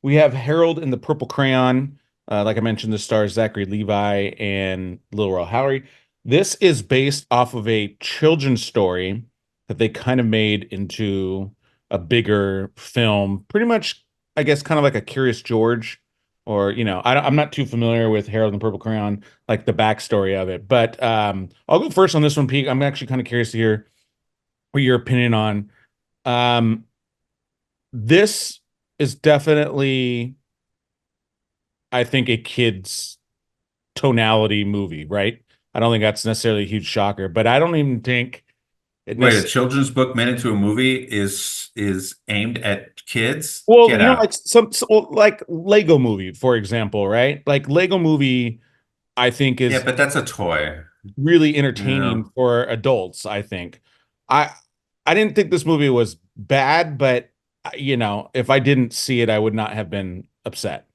We have Harold and the Purple Crayon. Like I mentioned, the stars Zachary Levi and Lil Rel Howery. This is based off of a children's story that they kind of made into a bigger film. Pretty much, I guess, kind of like a Curious George, or I'm not too familiar with Harold and the Purple Crayon, like the backstory of it. But I'll go first on this one, Pete. I'm actually kind of curious to hear what your opinion on. Um, this is definitely, I think, a kid's tonality movie, right? I don't think that's necessarily a huge shocker, but I don't even think it Wait, a necessarily. children's book made into a movie is aimed at kids? Well, Get out. like like Lego Movie, for example, right? Like Lego Movie, I think Yeah, is but that's a toy. really You entertaining know. for adults, I think. I I didn't think this movie was bad, but if I didn't see it, I would not have been upset.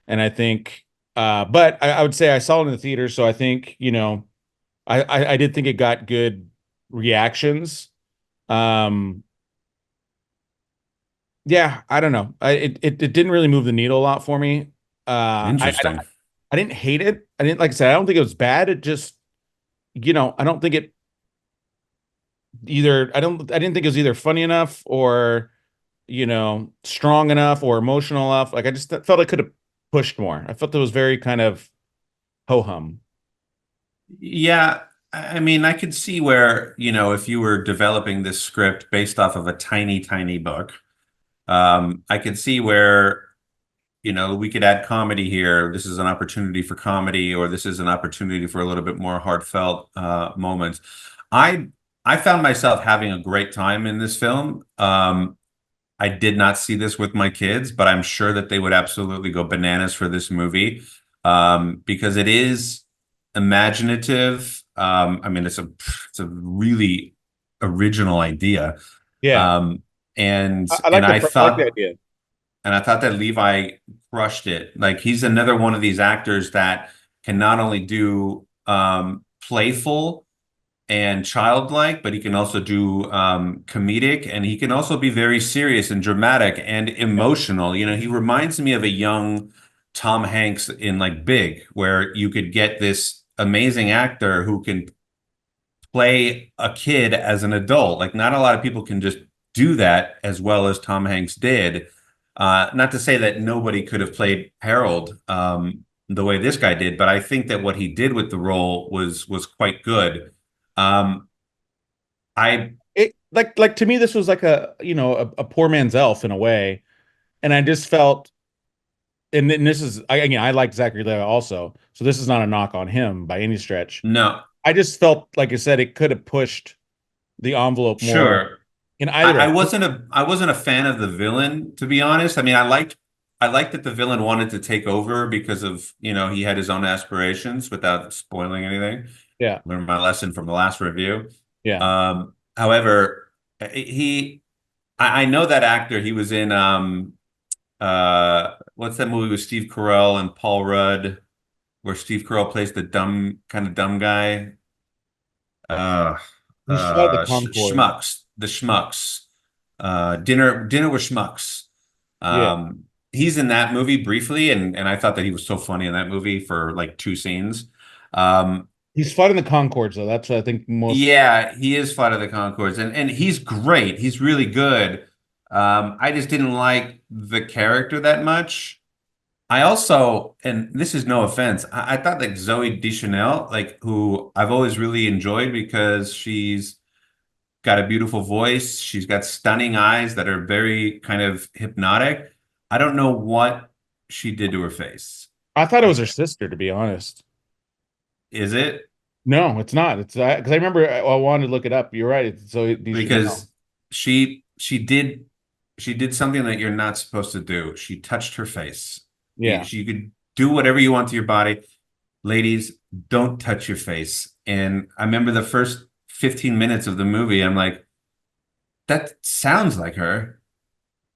And I think but I would say I saw it in the theater, so I think, I did think it got good reactions. Um yeah, I don't know. It didn't really move the needle a lot for me. I don't Interesting. I didn't hate it. I didn't like I said, I don't think it was bad. It just, I don't think it I didn't think it was either funny enough or strong enough or emotional enough. Like I just felt I could have pushed more. I felt it was very kind of ho hum. Yeah, I mean, I could see where, if you were developing this script based off of a tiny, tiny book, I could see where, we could add comedy here. This is an opportunity for comedy, or this is an opportunity for a little bit more heartfelt moments. I I found myself having a great time in this film. I did not see this with my kids, but I'm sure that they would absolutely go bananas for this movie, because it is imaginative. I mean, it's a really original idea, Yeah. um, and I and like I I like the thought idea. and I thought that Levi crushed it. Like he's another one of these actors that can not only do playful and childlike, but he can also do comedic, and he can also be very serious and dramatic and Yeah. emotional. He reminds me of a young Tom Hanks in like Big, where you could get this amazing actor who can play a kid as an adult. Like not a lot of people can just do that as well as Tom Hanks did. Not to say that nobody could have played Harold the way this guy did, but I think that what he did with the role was quite good. Um, I It like to me this was like a poor man's elf in a way, and I just felt, and then this is again, I like Zachary Levi also, so this is not a knock on him by any stretch. no, I just felt like I said it could have pushed the envelope more sure. in I, either I direction. wasn't a I wasn't a fan of the villain, to be honest. I mean, I liked that the villain wanted to take over because of, he had his own aspirations without spoiling anything. Yeah, Learned my lesson from the last review. yeah. However, I know that actor. He was in what's that movie with Steve Carell and Paul Rudd, where Steve Carell plays the dumb guy. Uh, He's fought the Concord. the Schmucks. Dinner with Schmucks. Yeah, He's in that movie briefly, and I thought that he was so funny in that movie for like two scenes. Um, he's fighting the Concords though. That's what I think most. yeah, he is Flight of the Conchords, and he's great. He's really good. I just didn't like the character that much. I also, and this is no offense, I thought that Zoe Deschanel, like who I've always really enjoyed because she's got a beautiful voice, she's got stunning eyes that are very kind of hypnotic. I don't know what she did to her face. I thought it was Like, her sister, to be honest. is it? No, it's not. It's because I remember I wanted to look it up. You're right. It's so Deschanel. Because she did something that you're not supposed to do. She touched her face. Yeah. You could do whatever you want to your body. Ladies, don't touch your face. And I remember the first 15 minutes of the movie, I'm like, that sounds like her.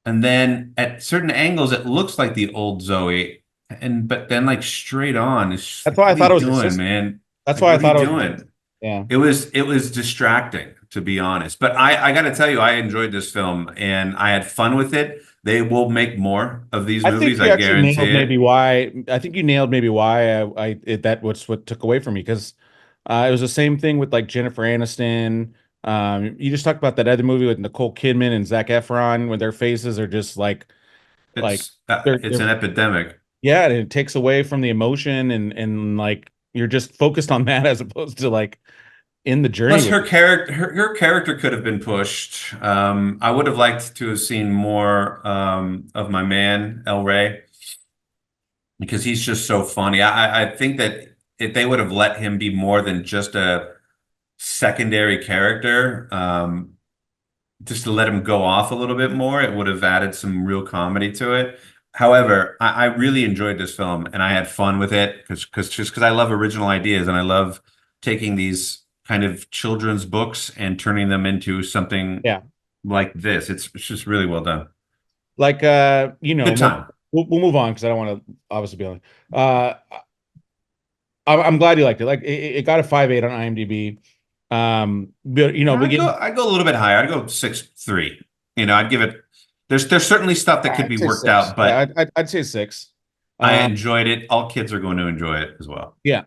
And then at certain angles, it looks like the old Zoe. But then like straight on, it's just That's like, why I what are thought you it was her doing, sister. man? That's Like, why I what are you thought it was her doing? sister. Yeah. It was distracting, to be honest. But I got to tell you, I enjoyed this film and I had fun with it. they will make more of these I think movies, you I actually guarantee nailed maybe it. why. I think you nailed maybe why that was what took away from me because it was the same thing with like Jennifer Aniston. You just talked about that other movie with Nicole Kidman and Zac Efron, where their faces are just like It's they're an epidemic. yeah, and it takes away from the emotion and like you're just focused on that as opposed to like in the journey Plus, with. her character could have been pushed. I would have liked to have seen more of my man El Rey because he's just so funny. I think that if they would have let him be more than just a secondary character, just to let him go off a little bit more, it would have added some real comedy to it. However, I really enjoyed this film and I had fun with it because I love original ideas and I love taking these kind of children's books and turning them into something Yeah. like this. It's just really well done. Like Good time. we'll move on because I don't want to obviously be on. Uh I'm glad you liked it. Like it got a 5.8 on IMDb. But begin I'd go a little bit higher. I'd go 6.3. I'd give it. There's certainly stuff that could I'd be say worked six. out, Yeah, but I'd say six. I Um, enjoyed it. All kids are going to enjoy it as well. yeah.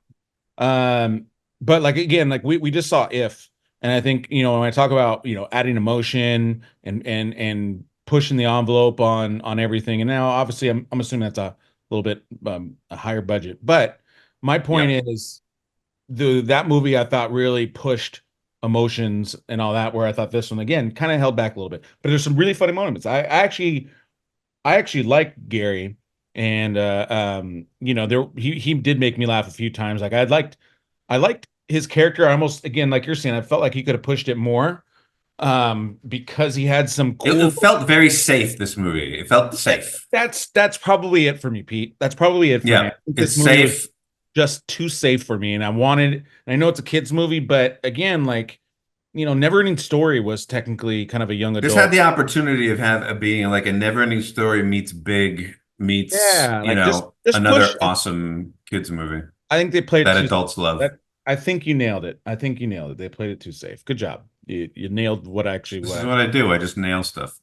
But like again, like we just saw If, and I think when I talk about adding emotion and pushing the envelope on everything, and now obviously I'm assuming that's a little bit a higher budget, but my point Yep. is the that movie I thought really pushed emotions and all that, where I thought this one again kind of held back a little bit, but there's some really funny moments. I actually like Gary, and there he did make me laugh a few times. Like I liked his character. I almost again, like you're saying, I felt like he could have pushed it more, because he had some It cool. felt very safe, this movie. It felt safe. That's probably it for me, Pete. That's probably it for me. I Yeah, think it's this movie was safe. just too safe for me, and I know it's a kids movie, but again, like Never Ending Story was technically kind of a young This had adult. the opportunity of being like a never-ending story meets Big meets, Yeah, like just push. another awesome kids movie I think they played it that too. adults love. That I think you nailed it. I think you nailed it. They played it too safe. Good job. You nailed what actually This what is I what I do. I just nail stuff.